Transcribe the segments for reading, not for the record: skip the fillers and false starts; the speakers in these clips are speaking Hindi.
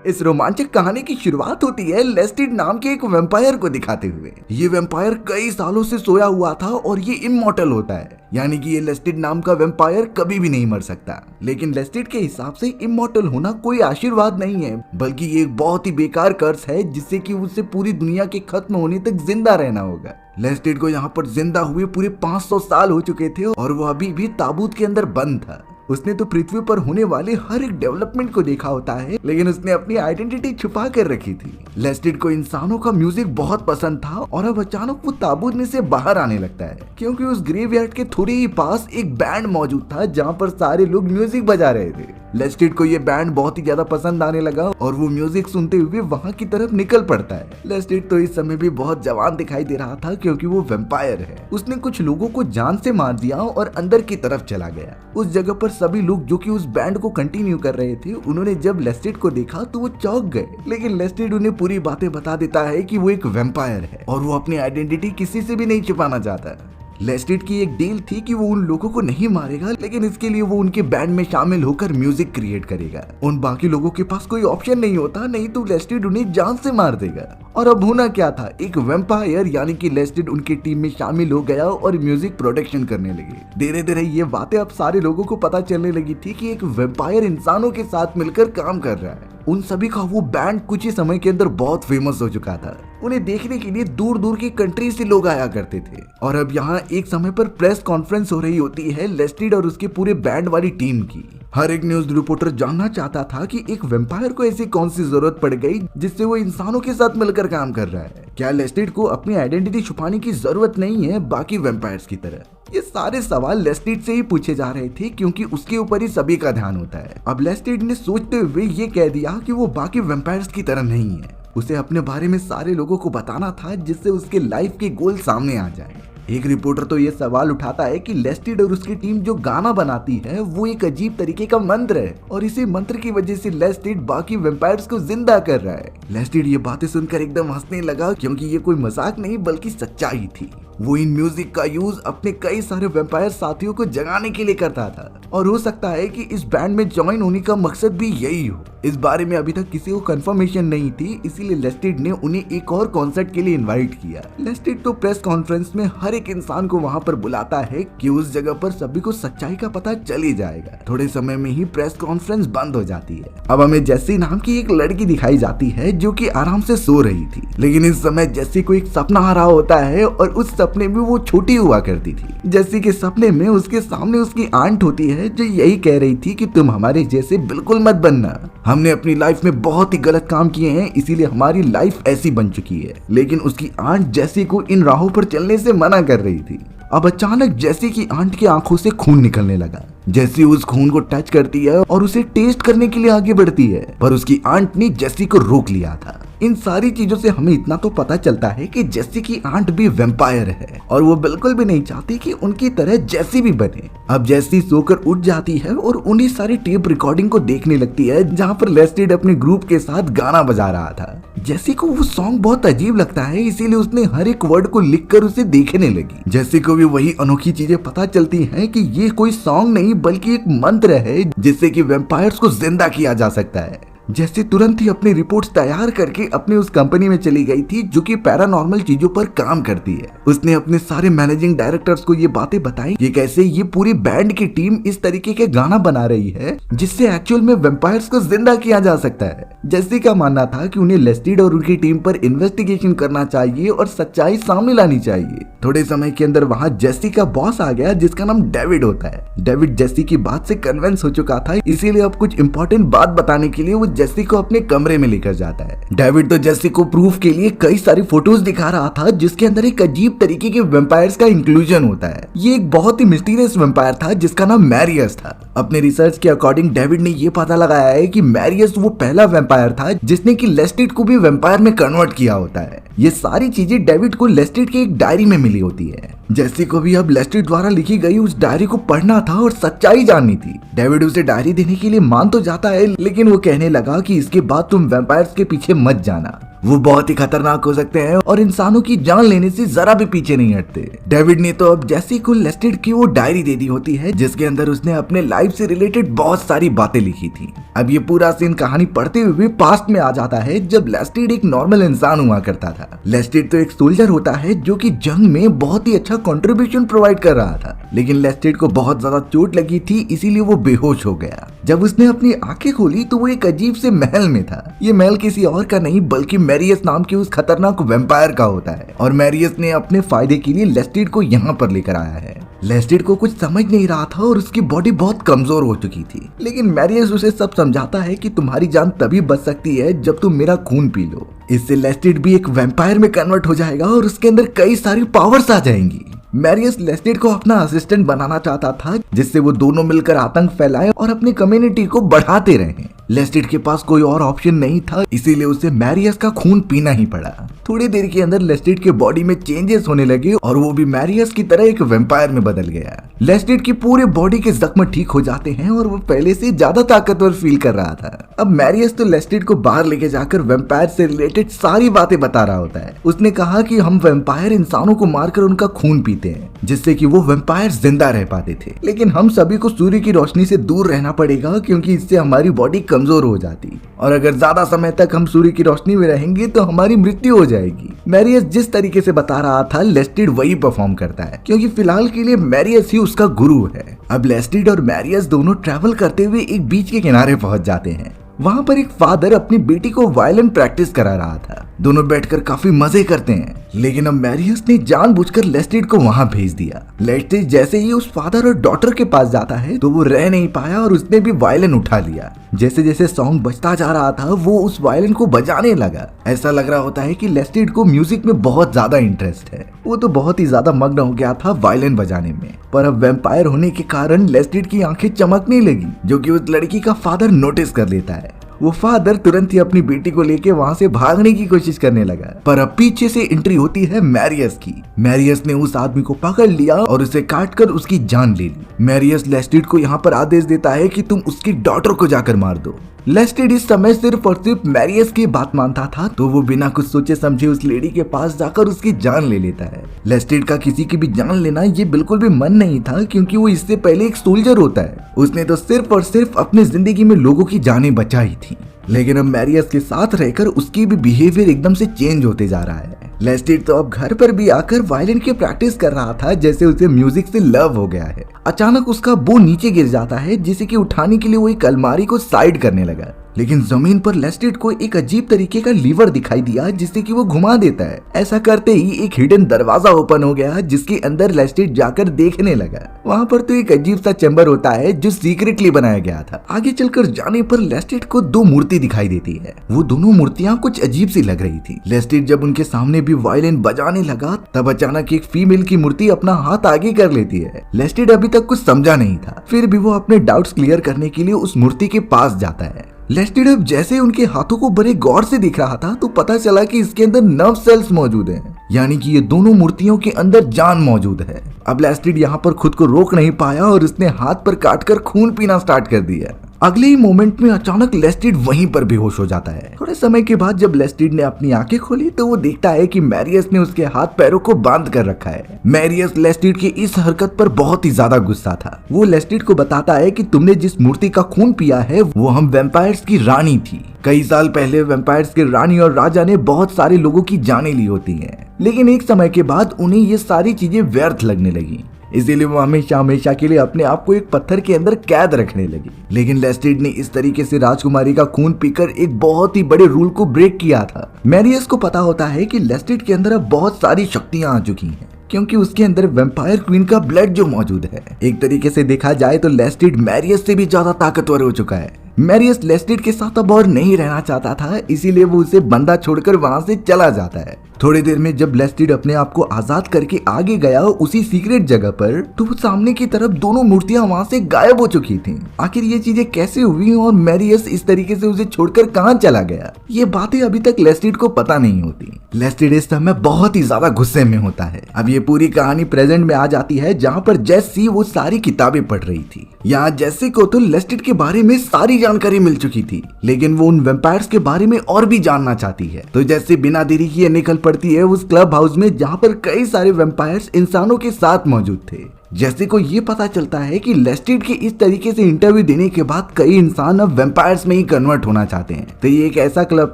इस रोमांचक कहानी की शुरुआत होती है लेस्टिड नाम के एक वैम्पायर को दिखाते हुए। ये वैम्पायर कई सालों से सोया हुआ था और ये इमॉर्टल होता है, यानी कि ये लेस्टिड नाम का वैम्पायर कभी भी नहीं मर सकता। लेकिन लेस्टिड के हिसाब से इमॉर्टल होना कोई आशीर्वाद नहीं है, बल्कि ये एक बहुत ही बेकार कर्स है जिससे कि उसे पूरी दुनिया के खत्म होने तक जिंदा रहना होगा। लेस्टिड को यहाँ पर जिंदा हुए पूरे 500 साल हो चुके थे और वो अभी भी ताबूत के अंदर बंद था। उसने तो पृथ्वी पर होने वाले हर एक डेवलपमेंट को देखा होता है, लेकिन उसने अपनी आइडेंटिटी छुपा कर रखी थी। लेस्टिड को इंसानों का म्यूजिक बहुत पसंद था और अब अचानक वो ताबूत में से बाहर आने लगता है, क्योंकि उस ग्रेवयार्ड के थोड़े ही पास एक बैंड मौजूद था जहाँ पर सारे लोग म्यूजिक बजा रहे थे। लेस्टिड को ये बैंड बहुत ही ज्यादा पसंद आने लगा और वो म्यूजिक सुनते हुए वहाँ की तरफ निकल पड़ता है। लेस्टिड तो इस समय भी बहुत जवान दिखाई दे रहा था, क्योंकि वो वैम्पायर है। उसने कुछ लोगों को जान से मार दिया और अंदर की तरफ चला गया। उस जगह पर सभी लोग जो कि उस बैंड को कंटिन्यू कर रहे थे, उन्होंने जब लेस्टिड को देखा तो वो चौंक गए। लेकिन लेस्टिड उन्हें पूरी बातें बता देता है कि वो एक वैम्पायर है और वो अपनी आइडेंटिटी किसी से भी नहीं छुपाना चाहता। लेस्टिड की एक डील थी कि वो उन लोगों को नहीं मारेगा, लेकिन इसके लिए वो उनके बैंड में शामिल होकर म्यूजिक क्रिएट करेगा। उन बाकी लोगों के पास कोई ऑप्शन नहीं होता, नहीं तो लेस्टिड उन्हें जान से मार देगा। और अब होना क्या था, एक वैम्पायर यानी कि लेस्टिड उनकी टीम में शामिल हो गया और म्यूजिक प्रोडक्शन करने लगे। धीरे धीरे ये बातें अब सारे लोगों को पता चलने लगी थी कि एक वैम्पायर इंसानों के साथ मिलकर काम कर रहा है। उन सभी का वो बैंड कुछ ही समय के अंदर बहुत फेमस हो चुका था। उन्हें देखने के लिए दूर दूर की कंट्री से लोग आया करते थे। और अब यहाँ एक समय पर प्रेस कॉन्फ्रेंस हो रही होती है लेस्टिड और उसके पूरे बैंड वाली टीम की। हर एक न्यूज रिपोर्टर जानना चाहता था कि एक वैम्पायर को ऐसी कौन सी जरूरत पड़ गई जिससे वो इंसानों के साथ मिलकर काम कर रहा है। क्या लेस्टिड को अपनी आइडेंटिटी छुपाने की जरूरत नहीं है बाकी वैम्पायर्स की तरह? ये सारे सवाल लेस्टिड से ही पूछे जा रहे थे, क्योंकि उसके ऊपर ही सभी का ध्यान होता है। अब लेस्टिड ने सोचते हुए ये कह दिया कि वो बाकी वैम्पायर्स की तरह नहीं है। उसे अपने बारे में सारे लोगों को बताना था, जिससे उसके लाइफ के गोल सामने आ जाए। एक रिपोर्टर तो ये सवाल उठाता है कि लेस्टिड और उसकी टीम जो गाना बनाती है वो एक अजीब तरीके का मंत्र है और इसी मंत्र की वजह से लेस्टिड बाकी वैम्पायर्स को जिंदा कर रहा है। लेस्टिड ये बातें सुनकर एकदम हंसने लगा, क्योंकि ये कोई मजाक नहीं बल्कि सच्चाई थी। वो इन म्यूजिक का यूज अपने कई सारे वैम्पायर साथियों को जगाने के लिए करता था और हो सकता है कि इस बैंड में ज्वाइन होने का मकसद भी यही हो। इस बारे में अभी तक किसी को कंफर्मेशन नहीं थी, इसीलिए लेस्टिड ने उन्हें एक और कॉन्सर्ट के लिए इनवाइट किया। लेस्टिड तो प्रेस कॉन्फ्रेंस में हर एक इंसान को वहां पर बुलाता है कि उस जगह पर सभी को सच्चाई का पता चल ही जाएगा। थोड़े समय में ही प्रेस कॉन्फ्रेंस बंद हो जाती है। अब हमें जेसी नाम की एक लड़की दिखाई जाती है जो कि आराम से सो रही थी, लेकिन इस समय जेसी को एक सपना आ रहा होता है और उस सपने में वो छोटी हुआ करती थी। जेसी के सपने में उसके सामने उसकी आंट होती है जो यही कह रही थी कि तुम हमारे जैसे बिल्कुल मत बनना। हमने अपनी लाइफ में बहुत ही गलत काम किए हैं, इसीलिए हमारी लाइफ ऐसी बन चुकी है। लेकिन उसकी आंट जेसी को इन राहों पर चलने से मना कर रही थी। अब अचानक जेसी की आंट की आंखों से खून निकलने लगा। जेसी उस खून को टच करती है और उसे टेस्ट करने के लिए आगे बढ़ती है, पर उसकी आंट ने जेसी को रोक लिया था। इन सारी चीजों से हमें इतना तो पता चलता है कि जेसी की आंट भी वैम्पायर है और वो बिल्कुल भी नहीं चाहती कि उनकी तरह जेसी भी बने। अब जेसी सोकर उठ जाती है और उन्हीं सारी टेप रिकॉर्डिंग को देखने लगती है जहाँ पर लेस्टिड अपने ग्रुप के साथ गाना बजा रहा था। जेसी को वो सॉन्ग बहुत अजीब लगता है, इसीलिए उसने हर एक वर्ड को लिखकर उसे देखने लगी। जेसी को भी वही अनोखी चीजें पता चलती हैं कि ये कोई सॉन्ग नहीं बल्कि एक मंत्र है जिससे कि वैम्पायर्स को जिंदा किया जा सकता है। जैसे तुरंत ही अपनी रिपोर्ट्स तैयार करके अपने उस कंपनी में चली गई थी जो कि पैरानॉर्मल चीजों पर काम करती है। उसने अपने सारे मैनेजिंग डायरेक्टर्स को ये बातें बताई कि कैसे ये पूरी बैंड की टीम इस तरीके के गाना बना रही है जिससे एक्चुअल में वैम्पायर्स को जिंदा किया जा सकता है। जेसी का मानना था कि उन्हें लेस्टिड और उनकी टीम पर इन्वेस्टिगेशन करना चाहिए और सच्चाई सामने लानी चाहिए। थोड़े समय के अंदर वहाँ जेसी का बॉस आ गया जिसका नाम डेविड होता है। डेविड जेसी की बात से कन्विंस हो चुका था, इसीलिए अब कुछ इंपॉर्टेंट बात बताने के लिए वो जेसी को अपने कमरे में लेकर जाता है। डेविड तो जेसी को प्रूफ के लिए कई सारी फोटोज दिखा रहा था जिसके अंदर एक अजीब तरीके के वैम्पायर्स का इंक्लूजन होता है। ये एक बहुत ही मिस्टीरियस वैम्पायर था जिसका नाम मैरियस था। अपने रिसर्च के अकॉर्डिंग डेविड ने ये पता लगाया है कि मैरियस वो पहला वैम्पायर था जिसने कि लेस्टिड को भी वैम्पायर में कन्वर्ट किया होता है। ये सारी चीजें डेविड को लेस्टिड के एक डायरी में मिली होती है। जेसी को भी अब लेस्टिड द्वारा लिखी गई उस डायरी को पढ़ना था और सच्चाई जाननी थी। डेविड उसे डायरी देने के लिए मान तो जाता है, लेकिन वो कहने लगा कि इसके बाद तुम वैम्पायर्स के पीछे मत जाना। वो बहुत ही खतरनाक हो सकते हैं और इंसानों की जान लेने से जरा भी पीछे नहीं हटते। डेविड ने तो अब जैसी को लेस्टिड की वो डायरी दे दी होती है जिसके अंदर उसने अपने लाइफ से रिलेटेड बहुत सारी बातें लिखी थी। अब ये पूरा सीन कहानी पढ़ते हुए पास्ट में आ जाता है जब लेस्टिड एक नॉर्मल इंसान हुआ करता था। लेस्टिड तो एक सोल्जर होता है जो कि जंग में बहुत ही अच्छा कंट्रीब्यूशन प्रोवाइड कर रहा था, लेकिन लेस्टिड को बहुत ज्यादा चोट लगी थी, इसीलिए वो बेहोश हो गया। जब उसने अपनी आंखें खोली तो वो एक अजीब से महल में था। ये महल किसी और का नहीं बल्कि मैरियस नाम के उस खतरनाक वैम्पायर का होता है और मैरियस ने अपने फायदे के लिए लेस्टिड को यहाँ पर लेकर आया है। लेस्टिड को कुछ समझ नहीं रहा था और उसकी बॉडी बहुत कमजोर हो चुकी थी, लेकिन मैरियस उसे सब समझाता है कि तुम्हारी जान तभी बच सकती है जब तुम मेरा खून पी लो। इससे लेस्टिड भी एक वैम्पायर में कन्वर्ट हो जाएगा और उसके अंदर कई सारी पावर्स आ जाएंगी। मैरियस लेस्टिड को अपना असिस्टेंट बनाना चाहता था जिससे वो दोनों मिलकर आतंक फैलाएं और अपनी कम्युनिटी को बढ़ाते रहें। लेस्टिड के पास कोई और ऑप्शन नहीं था, इसीलिए उसे मैरियस का खून पीना ही पड़ा। थोड़ी देर के अंदर लेस्टिड के बॉडी में चेंजेस होने लगे और वो भी मैरियस की तरह एक वैम्पायर में बदल गया। लेस्टिड की पूरे बॉडी के जख्म ठीक हो जाते हैं और वो पहले से ज्यादा ताकतवर फील कर रहा था। अब मैरियस तो लेस्टिड को बाहर लेके जाकर वैम्पायर से रिलेटेड सारी बातें बता रहा होता है। उसने कहा कि हम वैम्पायर इंसानों को मारकर उनका खून पीते हैं जिससे कि वो वैम्पायर जिंदा रह पाते थे, लेकिन हम सभी को सूर्य की रोशनी से दूर रहना पड़ेगा क्योंकि इससे हमारी बॉडी कमजोर हो जाती और अगर ज्यादा समय तक हम सूर्य की रोशनी में रहेंगे तो हमारी मृत्यु हो जाएगी। मैरियस जिस तरीके से बता रहा था लेस्टिड वही परफॉर्म करता है क्योंकि फिलहाल के लिए मैरियस ही उसका गुरु है। अब लेस्टिड और मैरियस दोनों ट्रैवल करते हुए एक बीच के किनारे पहुंच जाते हैं। वहाँ पर एक फादर अपनी बेटी को वायलिन प्रैक्टिस करा रहा था। दोनों बैठकर काफी मजे करते हैं, लेकिन अब मैरियस ने जानबूझकर लेस्टिड को वहाँ भेज दिया। लेस्टिड जैसे ही उस फादर और डॉटर के पास जाता है तो वो रह नहीं पाया और उसने भी वायलिन उठा लिया। जैसे जैसे सॉन्ग बजता जा रहा था वो उस वायलिन को बजाने लगा। ऐसा लग रहा होता है कि लेस्टिड को म्यूजिक में बहुत ज्यादा इंटरेस्ट है। वो तो बहुत ही ज्यादा मग्न हो गया था वायलिन बजाने में, पर अब वैम्पायर होने के कारण लेस्टिड की आंखें चमकने लगी जो कि उस लड़की का फादर नोटिस कर लेता है। वो फादर तुरंत ही अपनी बेटी को लेके वहाँ से भागने की कोशिश करने लगा, पर अब पीछे से एंट्री होती है मैरियस की। मैरियस ने उस आदमी को पकड़ लिया और उसे काटकर उसकी जान ले ली। मैरियस लेस्टिड को यहाँ पर आदेश देता है कि तुम उसकी डॉटर को जाकर मार दो। लेस्टिड इस समय सिर्फ और सिर्फ मैरियस की बात मानता था, तो वो बिना कुछ सोचे समझे उस लेडी के पास जाकर उसकी जान ले लेता है। लेस्टिड का किसी की भी जान लेना ये बिल्कुल भी मन नहीं था क्योंकि वो इससे पहले एक सोल्जर होता है। उसने तो सिर्फ और सिर्फ अपनी जिंदगी में लोगों की जानें बचाई थी, लेकिन अब मैरियस के साथ रहकर उसकी भी बिहेवियर एकदम से चेंज होते जा रहा है। लेस्टिड तो अब घर पर भी आकर वायलिन की प्रैक्टिस कर रहा था जैसे उसे म्यूजिक से लव हो गया है। अचानक उसका बो नीचे गिर जाता है जिसे कि उठाने के लिए वो एक अलमारी को साइड करने लगा, लेकिन जमीन पर लेस्टिड को एक अजीब तरीके का लीवर दिखाई दिया जिससे कि वो घुमा देता है। ऐसा करते ही एक हिडन दरवाजा ओपन हो गया जिसके अंदर लेस्टिड जाकर देखने लगा। वहाँ पर तो एक अजीब सा चैम्बर होता है जो सीक्रेटली बनाया गया था। आगे चलकर जाने पर लेस्टिड को दो मूर्ति दिखाई देती है। वो दोनों मूर्तियाँ कुछ अजीब सी लग रही थी। लेस्टिड जब उनके सामने भी वायलिन बजाने लगा तब अचानक एक फीमेल की मूर्ति अपना हाथ आगे कर लेती है। लेस्टिड अभी तक कुछ समझा नहीं था, फिर भी वो अपने डाउट्स क्लियर करने के लिए उस मूर्ति के पास जाता है। लेस्टिड अब जैसे उनके हाथों को बड़े गौर से देख रहा था तो पता चला कि इसके अंदर नर्व सेल्स मौजूद हैं, यानी कि ये दोनों मूर्तियों के अंदर जान मौजूद है। अब लेस्टिड यहाँ पर खुद को रोक नहीं पाया और उसने हाथ पर काटकर खून पीना स्टार्ट कर दिया। अगले ही मोमेंट में अचानक लेस्टिड वहीं पर बेहोश हो जाता है। थोड़े समय के बाद जब लेस्टिड ने अपनी आंखें खोली तो वो देखता है कि मैरियस ने उसके हाथ पैरों को बांध कर रखा है। मैरियस लेस्टिड की इस हरकत पर बहुत ही ज्यादा गुस्सा था। वो लेस्टिड को बताता है कि तुमने जिस मूर्ति का खून पिया है वो हम वैम्पायर्स की रानी थी। कई साल पहले वैम्पायर्स के रानी और राजा ने बहुत सारे लोगों की जानें ली होती हैं, लेकिन एक समय के बाद उन्हें ये सारी चीजें व्यर्थ लगने लगी, इसीलिए वो हमेशा हमेशा के लिए अपने आप को एक पत्थर के अंदर कैद रखने लगी। लेकिन लेस्टिड ने इस तरीके से राजकुमारी का खून पीकर एक बहुत ही बड़े रूल को ब्रेक किया था। मैरियस को पता होता है कि लेस्टिड के अंदर अब बहुत सारी शक्तियां आ चुकी हैं क्योंकि उसके अंदर वैम्पायर क्वीन का ब्लड जो मौजूद है। एक तरीके से देखा जाए तो लेस्टिड मैरियस से भी ज्यादा ताकतवर हो चुका है। मैरियस लेस्टिड के साथ अब और नहीं रहना चाहता था, इसीलिए वो उसे बंदा छोड़कर वहां से चला जाता है। थोड़ी देर में जब लेस्टिड अपने आप को आजाद करके आगे गया उसी सीक्रेट जगह पर, तो सामने की तरफ दोनों मूर्तियां वहां से गायब हो चुकी थीं। आखिर ये चीजें कैसे हुई और मैरियस इस तरीके से उसे छोड़कर कहां चला गया, ये बातें अभी तक लेस्टिड को पता नहीं होती। लेस्टिड इस समय बहुत ही ज्यादा गुस्से में होता है। अब ये पूरी कहानी प्रेजेंट में आ जाती है जहाँ पर जेसी वो सारी किताबें पढ़ रही थी। यहाँ जेसी को तो लेस्टिड के बारे में सारी जानकारी मिल चुकी थी, लेकिन वो उन वेम्पायर्स के बारे में और भी जानना चाहती है। तो जैसे बिना देरी किए निकल पड़ती है उस क्लब हाउस में जहाँ पर कई सारे वेम्पायर्स इंसानों के साथ मौजूद थे। जैसे को ये पता चलता है कि लेस्टिड के इस तरीके से इंटरव्यू देने के बाद कई इंसान अब वेम्पायर्स में ही कन्वर्ट होना चाहते हैं। तो ये एक ऐसा क्लब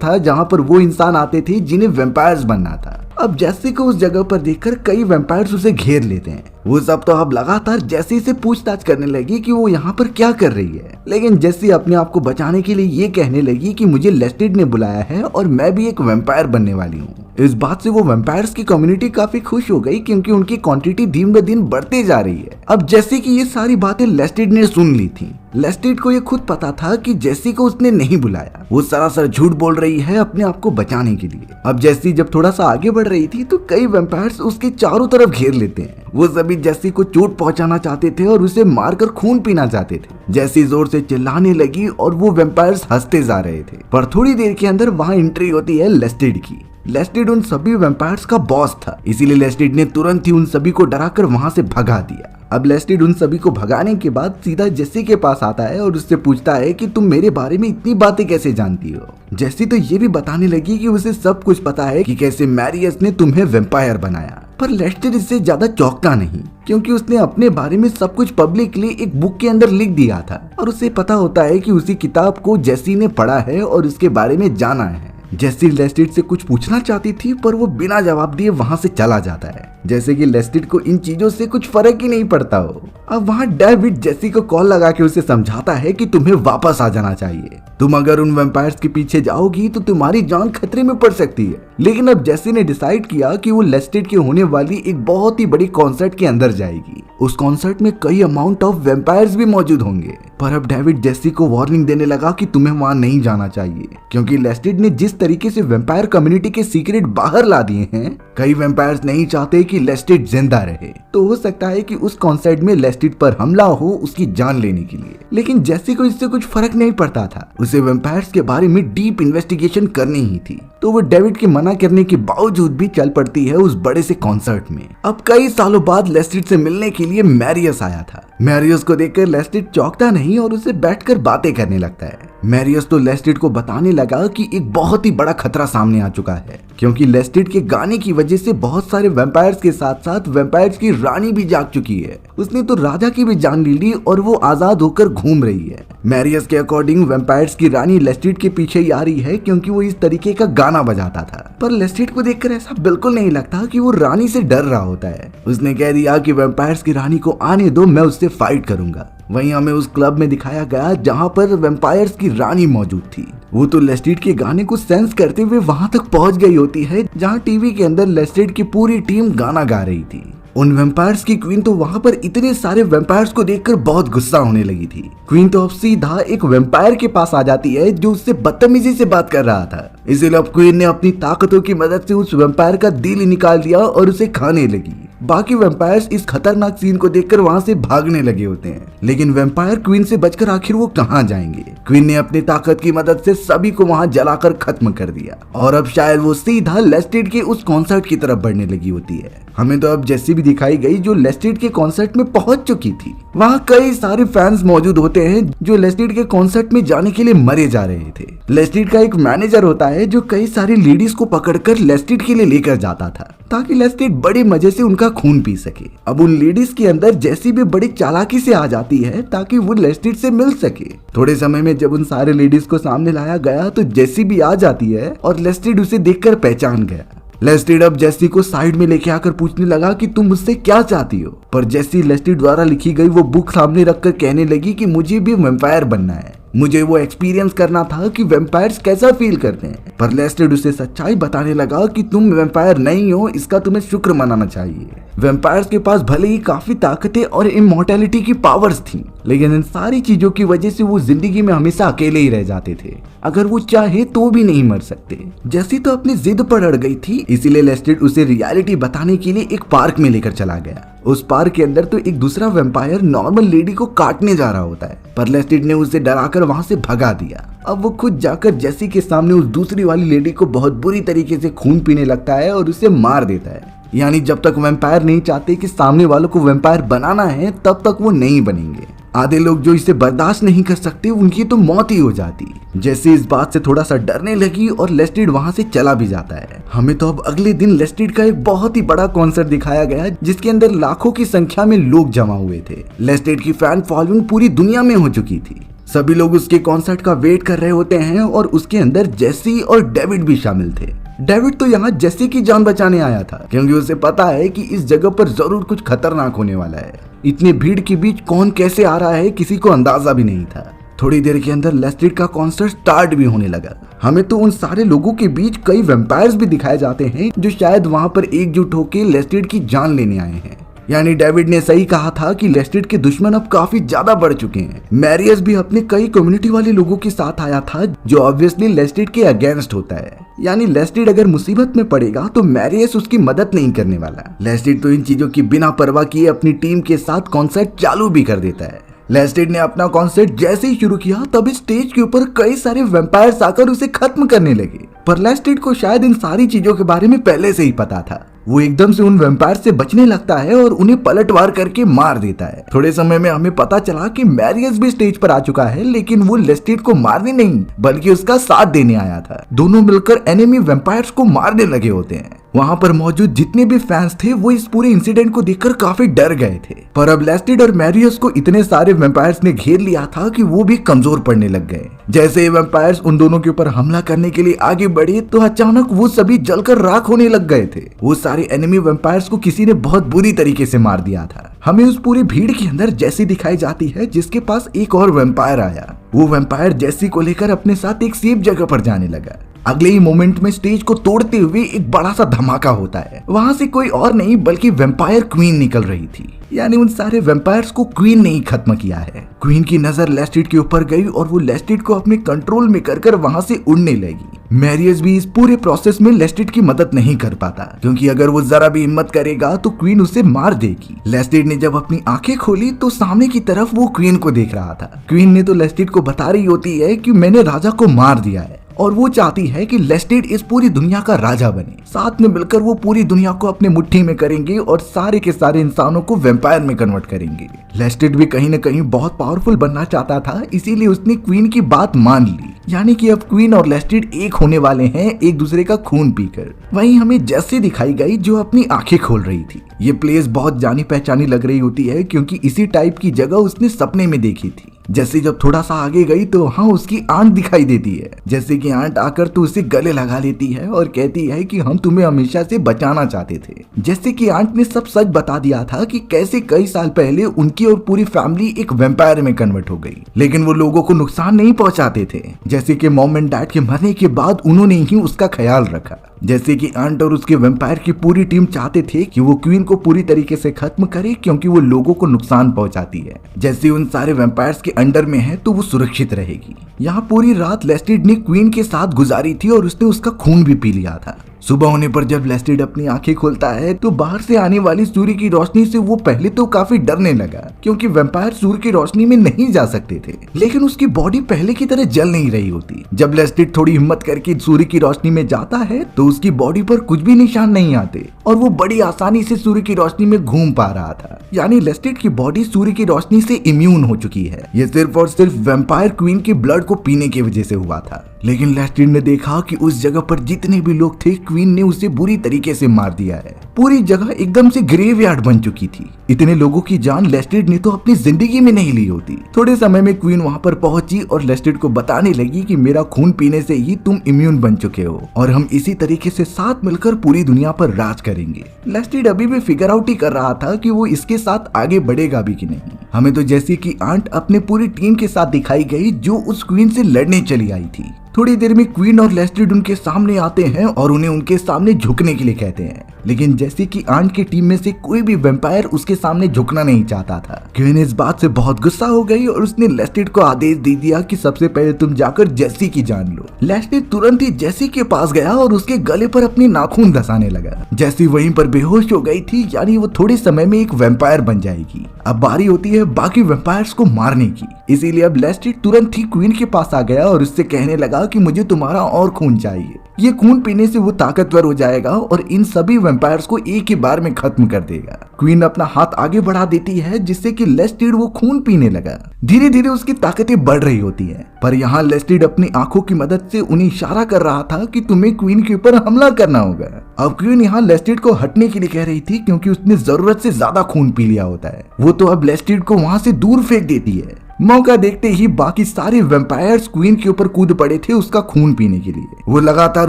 था जहाँ पर वो इंसान आते थे जिन्हें वेम्पायर्स बनना था। अब जैसे को उस जगह पर देखकर कई वेम्पायर्स उसे घेर लेते हैं। वो सब तो अब लगातार जैसी से पूछताछ करने लगी कि वो यहाँ पर क्या कर रही है, लेकिन जैसी अपने आप को बचाने के लिए ये कहने लगी कि मुझे लेस्टिड ने बुलाया है और मैं भी एक वेम्पायर बनने वाली हूँ। इस बात से वो वेम्पायर्स की कम्युनिटी काफी खुश हो गई क्योंकि उनकी क्वांटिटी दिन ब दिन बढ़ते जा रही है। अब जैसे कि ये सारी बातें लेस्टिड ने सुन ली थी। लेस्टिड को ये खुद पता था कि जैसी को उसने नहीं बुलाया, वो सरासर झूठ बोल रही है अपने आप को बचाने के लिए। अब जैसी जब थोड़ा सा आगे बढ़ रही थी तो कई वेम्पायर्स उसके चारों तरफ घेर लेते हैं। वो सभी जैसी को चोट पहुंचाना चाहते थे और उसे मारकर खून पीना चाहते थे। जैसी जोर से चिल्लाने लगी और वो वेम्पायर्स हंसते जा रहे थे। पर थोड़ी देर के अंदर वहां एंट्री होती है लेस्टिड की। लेस्टिड उन सभी वेम्पायर्स का बॉस था, इसीलिए लेस्टिड ने तुरंत ही उन सभी को डराकर वहां से भगा दिया। अब लेस्टिड उन सभी को भगाने के बाद सीधा जेसी के पास आता है और उससे पूछता है कि तुम मेरे बारे में इतनी बातें कैसे जानती हो। जेसी तो ये भी बताने लगी कि उसे सब कुछ पता है कि कैसे मैरियस ने तुम्हें वेम्पायर बनाया। पर लेस्टिड इससे ज्यादा चौंकता नहीं क्योंकि उसने अपने बारे में सब कुछ पब्लिकली एक बुक के अंदर लिख दिया था और उसे पता होता है कि उसी किताब को जेसी ने पढ़ा है और उसके बारे में जाना है। जेसी लेस्टिड से कुछ पूछना चाहती थी पर वो बिना जवाब दिए वहां से चला जाता है, जैसे कि लेस्टिड को इन चीजों से कुछ फर्क ही नहीं पड़ता हो। अब वहां डेविड जेसी को कॉल लगा के उसे समझाता है कि तुम्हें वापस आ जाना चाहिए। तुम अगर उन वेम्पायर्स के पीछे जाओगी तो तुम्हारी जान खतरे में पड़ सकती है। लेकिन अब जेसी ने डिसाइड किया कि वो लेस्टिड के होने वाली एक बहुत ही बड़ी कॉन्सर्ट के अंदर जाएगी। उस कॉन्सर्ट में कई अमाउंट ऑफ वेम्पायर्स भी मौजूद होंगे। पर अब डेविड जेसी को वार्निंग देने लगा कि तुम्हें वहां नहीं जाना चाहिए क्योंकि लेस्टिड ने जिस तरीके से वेम्पायर कम्युनिटी के सीक्रेट बाहर ला दिए हैं, कई वेम्पायर्स नहीं चाहते कि लेस्टिड जिंदा रहे। तो हो सकता है कि उस कॉन्सर्ट में लेस्टिड पर हमला हो उसकी जान लेने के लिए। लेकिन जेसी को इससे कुछ फर्क नहीं पड़ता था, उसे वेम्पायर्स के बारे में डीप इन्वेस्टिगेशन करनी ही थी। तो वो डेविड के मना करने के बावजूद भी चल पड़ती है उस बड़े से कॉन्सर्ट में। अब कई सालों बाद लेस्टिड से मिलने के लिए मैरियस आया था। मैरियस को देखकर लेस्टिड चौंकता नहीं और उसे बैठकर बातें करने लगता है। मैरियस तो लेस्टिड को बताने लगा कि एक बहुत ही बड़ा खतरा सामने आ चुका है क्योंकि लेस्टिड के गाने की वजह से बहुत सारे वेम्पायर्स के साथ साथ वेम्पायर्स की रानी भी जाग चुकी है। उसने तो राजा की भी जान ले ली और वो आजाद होकर घूम रही है। मैरियस के अकॉर्डिंग वेम्पायर्स की रानी लेस्टिड के पीछे ही आ रही है क्योंकि वो इस तरीके का गाना बजाता था। पर लेस्टिड को देखकर ऐसा बिल्कुल नहीं लगता कि वो रानी से डर रहा होता है। उसने कह दिया कि वेम्पायर्स की रानी को आने दो, मैं उससे फाइट करूंगा। वहीं हमें उस क्लब में दिखाया गया जहां पर वेम्पायर्स की रानी मौजूद थी। वो तो लेस्टिड के गाने को सेंस करते हुए वहां तक पहुंच गई होती है जहां टीवी के अंदर लेस्टिड की पूरी टीम गाना गा रही थी। उन वेम्पायर्स की क्वीन तो वहां पर इतने सारे वेम्पायर्स को देखकर बहुत गुस्सा होने लगी थी। क्वीन तो अब सीधा एक वेम्पायर के पास आ जाती है जो उससे बदतमीजी से बात कर रहा था। इसीलिए अब क्वीन ने अपनी ताकतों की मदद से उस वेम्पायर का दिल निकाल दिया और उसे खाने लगी। बाकी वेम्पायर्स इस खतरनाक सीन को देखकर वहां से भागने लगे होते हैं, लेकिन वेम्पायर क्वीन से बचकर आखिर वो कहां जाएंगे। क्वीन ने अपनी ताकत की मदद से सभी को वहां जलाकर खत्म कर दिया और अब शायद वो सीधा लेस्टिड के उस कॉन्सर्ट की तरफ बढ़ने लगी होती है। हमें तो अब जेसी भी दिखाई गई जो लेस्टिड के कॉन्सर्ट में पहुंच चुकी थी। वहां कई सारे फैंस मौजूद होते हैं जो लेस्टिड के कॉन्सर्ट में जाने के लिए मरे जा रहे थे। लेस्टिड का एक मैनेजर होता है जो कई सारी लेडीज को पकड़कर लेस्टिड के लिए लेकर जाता था ताकि लेस्टिड बड़े मजे से उनका खून पी सके। अब उन लेडीज के अंदर जेसी भी बड़ी चालाकी से आ जाती है ताकि वो लेस्टिड से मिल सके। थोड़े समय में जब उन सारे लेडीज को सामने लाया गया तो जेसी भी आ जाती है और लेस्टिड उसे देखकर पहचान गया। लेस्टिड अब जेसी को साइड में लेके आकर पूछने लगा कि तुम मुझसे क्या चाहती हो। पर जेसी लेस्टिड द्वारा लिखी गई वो बुक सामने रखकर कहने लगी कि मुझे भी वेम्पायर बनना है, मुझे वो एक्सपीरियंस करना था कि वेम्पायर्स कैसा फील करते हैं। पर लेस्टिड उसे सच्चाई बताने लगा कि तुम वेम्पायर नहीं हो, इसका तुम्हें शुक्र मनाना चाहिए। वेम्पायर्स के पास भले ही काफी ताकतें और इमॉर्टैलिटी की पावर्स थी, लेकिन इन सारी चीजों की वजह से वो जिंदगी में हमेशा अकेले ही रह जाते थे। अगर वो चाहे तो भी नहीं मर सकते। जेसी तो अपनी जिद पर अड़ गई थी, इसीलिए लेस्टिड उसे रियलिटी बताने के लिए एक पार्क में लेकर चला गया। उस पार्क के अंदर तो एक दूसरा वेम्पायर नॉर्मल लेडी को काटने जा रहा होता है, पर लेस्टिड ने उसे डराकर वहां से भगा दिया। अब वो खुद जाकर जेसी के सामने उस दूसरी वाली लेडी को बहुत बुरी तरीके से खून पीने लगता है और उसे मार देता है। यानी जब तक वेम्पायर नहीं चाहते कि सामने वालों को वेम्पायर बनाना है तब तक वो नहीं बनेंगे। आधे लोग जो इसे बर्दाश्त नहीं कर सकते उनकी तो मौत ही हो जाती। जैसे इस बात से थोड़ा सा डरने लगी और लेस्टिड वहां से चला भी जाता है। हमें तो अब अगले दिन लेस्टिड का एक बहुत ही बड़ा कॉन्सर्ट दिखाया गया जिसके अंदर लाखों की संख्या में लोग जमा हुए थे। लेस्टिड की फैन फॉलोइंग पूरी दुनिया में हो चुकी थी। सभी लोग उसके कॉन्सर्ट का वेट कर रहे होते हैं और उसके अंदर जेसी और डेविड भी शामिल थे। डेविड तो यहाँ जेसी की जान बचाने आया था क्योंकि उसे पता है कि इस जगह पर जरूर कुछ खतरनाक होने वाला है। इतनी भीड़ के बीच कौन कैसे आ रहा है किसी को अंदाजा भी नहीं था। थोड़ी देर के अंदर लेस्टिड का कॉन्सर्ट स्टार्ट भी होने लगा। हमें तो उन सारे लोगों के बीच कई वैम्पायर्स भी दिखाए जाते हैं जो शायद वहां पर एकजुट होकर लेस्टिड की जान लेने आए हैं। यानी डेविड ने सही कहा था कि लेस्टिड के दुश्मन अब काफी ज्यादा बढ़ चुके हैं। मैरियस भी अपने कई कम्युनिटी वाले लोगों के साथ आया था जो ऑब्वियसली लेस्टिड के अगेंस्ट होता है। यानी लेस्टिड अगर मुसीबत में पड़ेगा तो मैरियस उसकी मदद नहीं करने वाला। लेस्टिड तो इन चीजों की बिना परवाह किए अपनी टीम के साथ कॉन्सर्ट चालू भी कर देता है। लेस्टिड ने अपना कॉन्सर्ट जैसे ही शुरू किया तभी स्टेज के ऊपर कई सारे वैम्पायर्स आकर उसे खत्म करने लगे। पर लेस्टिड को शायद इन सारी चीजों के बारे में पहले से ही पता था। वो एकदम से उन वैम्पायर से बचने लगता है और उन्हें पलटवार करके मार देता है। थोड़े समय में हमें पता चला कि मैरियस भी स्टेज पर आ चुका है, लेकिन वो लेस्टिड को मारने नहीं बल्कि उसका साथ देने आया था। दोनों मिलकर एनिमी वैम्पायर्स को मारने लगे होते हैं। वहाँ पर मौजूद जितने भी फैंस थे वो इस पूरे इंसिडेंट को देखकर काफी डर गए थे। पर अब लेस्टिड और मैरियस को इतने सारे वैम्पायर्स ने घेर लिया था कि वो भी कमजोर पड़ने लग गए। जैसे ही वैम्पायर्स उन दोनों के ऊपर हमला करने के लिए आगे बढ़े तो अचानक वो सभी जलकर राख होने लग गए थे। वो सारे एनिमी वैम्पायर्स को किसी ने बहुत बुरी तरीके से मार दिया था। हमें उस पूरी भीड़ के अंदर जेसी दिखाई जाती है जिसके पास एक और वैम्पायर आया। वो वैम्पायर जेसी को लेकर अपने साथ एक सेफ जगह पर जाने लगा। अगले ही मोमेंट में स्टेज को तोड़ते हुए एक बड़ा सा धमाका होता है। वहां से कोई और नहीं बल्कि वैम्पायर क्वीन निकल रही थी। यानी उन सारे वैम्पायर्स को क्वीन ने ही खत्म किया है। क्वीन की नजर लेस्टिड के ऊपर गई और वो लेस्टिड को अपने कंट्रोल में कर वहां से उड़ने लगी। मैरियस भी इस पूरे प्रोसेस में लेस्टिड की मदद नहीं कर पाता क्योंकि अगर वो जरा भी हिम्मत करेगा तो क्वीन उसे मार देगी। लेस्टिड ने जब अपनी आंखें खोली तो सामने की तरफ वो क्वीन को देख रहा था। क्वीन ने तो लेस्टिड को बता रही होती है कि मैंने राजा को मार दिया है और वो चाहती है कि लेस्टिड इस पूरी दुनिया का राजा बने। साथ में मिलकर वो पूरी दुनिया को अपने मुट्ठी में करेंगे और सारे के सारे इंसानों को वैम्पायर में कन्वर्ट करेंगे। लेस्टिड भी कहीं न कहीं बहुत पावरफुल बनना चाहता था, इसीलिए उसने क्वीन की बात मान ली। यानी कि अब क्वीन और लेस्टिड एक होने वाले हैं एक दूसरे का खून पीकर। वहीं हमें जेसी दिखाई गई जो अपनी आंखें खोल रही थी। ये प्लेस बहुत जानी पहचानी लग रही होती है क्योंकि इसी टाइप की जगह उसने सपने में देखी थी। जैसे जब थोड़ा सा आगे गई तो वहाँ उसकी आंट दिखाई देती है। जैसे कि आंट आकर तो उसे गले लगा लेती है और कहती है कि हम तुम्हें हमेशा से बचाना चाहते थे। जैसे कि आंट ने सब सच बता दिया था कि कैसे कई साल पहले उनकी और पूरी फैमिली एक वैम्पायर में कन्वर्ट हो गई, लेकिन वो लोगों को नुकसान नहीं पहुंचाते थे। जैसे कि मॉम एंड डैड के मरने के बाद उन्होंने ही उसका ख्याल रखा। जैसे कि आंट और उसके वैम्पायर की पूरी टीम चाहते थे कि वो क्वीन को पूरी तरीके से खत्म करे क्योंकि वो लोगों को नुकसान पहुंचाती है। जैसे उन सारे वैम्पायर्स के अंडर में है तो वो सुरक्षित रहेगी। यहाँ पूरी रात लेस्टिड ने क्वीन के साथ गुजारी थी और उसने उसका खून भी पी लिया था। सुबह होने पर जब लेस्टिड अपनी आंखें खोलता है तो बाहर से आने वाली सूर्य की रोशनी से वो पहले तो काफी डरने लगा क्योंकि वैम्पायर सूर्य की रोशनी में नहीं जा सकते थे, लेकिन उसकी बॉडी पहले की तरह जल नहीं रही होती। जब लेस्टिड थोड़ी हिम्मत करके सूर्य की रोशनी में जाता है तो उसकी बॉडी पर कुछ भी निशान नहीं आते और वो बड़ी आसानी से सूर्य की रोशनी में घूम पा रहा था। यानी लेस्टिड की बॉडी सूर्य की रोशनी से इम्यून हो चुकी है। ये सिर्फ और सिर्फ वैम्पायर क्वीन के ब्लड को पीने की वजह से हुआ था। लेकिन लेस्टिड ने देखा कि उस जगह पर जितने भी लोग थे क्वीन ने उसे बुरी तरीके से मार दिया है। पूरी जगह एकदम से ग्रेवयार्ड बन चुकी थी। इतने लोगों की जान लेस्टिड ने तो अपनी जिंदगी में नहीं ली होती। थोड़े समय में क्वीन वहां पर पहुंची और लेस्टिड को बताने लगी कि मेरा खून पीने से ही तुम इम्यून बन चुके हो और हम इसी तरीके से साथ मिलकर पूरी दुनिया पर राज करेंगे। लेस्टिड अभी भी फिगर आउट ही कर रहा था कि वो इसके साथ आगे बढ़ेगा भी कि नहीं। हमें तो जैसे कि आंट अपने पूरी टीम के साथ दिखाई गई जो उस क्वीन से लड़ने चली आई थी। थोड़ी देर में क्वीन और लेस्टिड उनके सामने आते हैं और उन्हें उनके सामने झुकने के लिए कहते हैं, लेकिन जैसे कि आंट की टीम में से कोई भी वैम्पायर उसके सामने झुकना नहीं चाहता था। क्वीन इस बात से बहुत गुस्सा हो गई और उसने लेस्टिड को आदेश दे दिया कि सबसे पहले तुम जाकर जेसी की जान लो। लेस्टिड तुरंत ही जेसी के पास गया और उसके गले पर अपनी नाखून धंसाने लगा। जेसी वहीं पर बेहोश हो गई थी, यानी वो थोड़े समय में एक वैम्पायर बन जाएगी। अब बारी होती है बाकी वैम्पायर्स को मारने की, इसीलिए अब लेस्टिड तुरंत ही क्वीन के पास आ गया और उससे कहने लगा कि मुझे तुम्हारा और खून चाहिए। ये खून पीने से वो ताकतवर हो जाएगा और इन सभी वेम्पायर्स को एक ही बार में खत्म कर देगा। क्वीन अपना हाथ आगे बढ़ा देती है जिससे कि लेस्टिड वो खून पीने लगा। धीरे धीरे उसकी ताकतें बढ़ रही होती है, पर यहाँ लेस्टिड अपनी आंखों की मदद से उन्हें इशारा कर रहा था कि तुम्हें क्वीन के ऊपर हमला करना होगा। अब क्वीन यहाँ लेस्टिड को हटने के लिए कह रही थी क्योंकि उसने जरूरत से ज्यादा खून पी लिया होता है। वो तो अब लेस्टिड को वहां से दूर फेंक देती है। मौका देखते ही बाकी सारे वेम्पायर्स क्वीन के ऊपर कूद पड़े थे उसका खून पीने के लिए। वो लगातार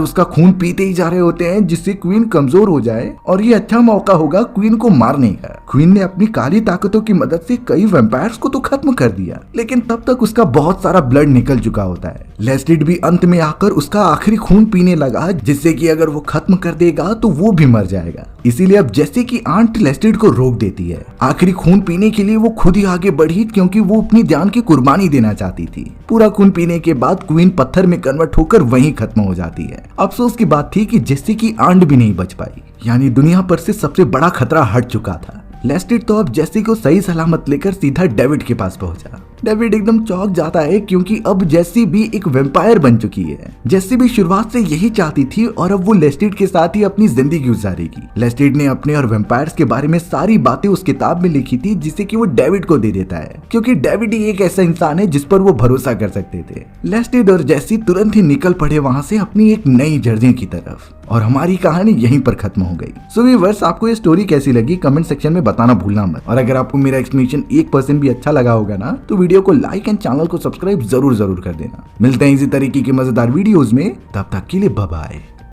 उसका खून पीते ही जा रहे होते हैं जिससे क्वीन कमजोर हो जाए और ये अच्छा मौका होगा क्वीन को मारने का। क्वीन ने अपनी काली ताकतों की मदद से कई वेम्पायर्स को तो खत्म कर दिया, लेकिन तब तक उसका बहुत सारा ब्लड निकल चुका होता है। लेस्टिड भी अंत में आकर उसका आखिरी खून पीने लगा जिससे कि अगर वो खत्म कर देगा तो वो भी मर जाएगा। इसीलिए अब जैसे कि आंट लेस्टिड को रोक देती है। आखिरी खून पीने के लिए वो खुद ही आगे बढ़ी क्योंकि वो अपनी जान की कुर्बानी देना चाहती थी। पूरा खून पीने के बाद क्वीन पत्थर में कन्वर्ट होकर वहीं खत्म हो जाती है। अफसोस की बात थी कि जैसे कि आंट भी नहीं बच पाई, यानी दुनिया पर से सबसे बड़ा खतरा हट चुका था। लेस्टिड तो अब जेसी को सही सलामत लेकर सीधा डेविड के पास पहुंचा। डेविड एकदम चौंक जाता है क्योंकि अब जेसी भी एक वेम्पायर बन चुकी है। जेसी भी शुरुआत से यही चाहती थी और अब वो लेस्टिड के साथ ही अपनी जिंदगी गुजारेगी। लेस्टिड ने अपने और वेम्पायर्स के बारे में सारी बातें उस किताब में लिखी थी जिसे कि वो डेविड को दे देता है क्योंकि डेविड ही एक ऐसा इंसान है जिस पर वो भरोसा कर सकते थे। लेस्टिड और जेसी तुरंत ही निकल पड़े वहां से अपनी एक नई जर्नी की तरफ और हमारी कहानी यहीं पर खत्म हो गई। सो व्यूअर्स, आपको ये स्टोरी कैसी लगी कमेंट सेक्शन में बताना भूलना मत। और अगर आपको मेरा एक्सप्लेनेशन 1% भी अच्छा लगा होगा ना तो वीडियो को लाइक एंड चैनल को सब्सक्राइब जरूर कर देना। मिलते हैं इसी तरीके की मजेदार वीडियोस में, तब तक के लिए बाय बाय।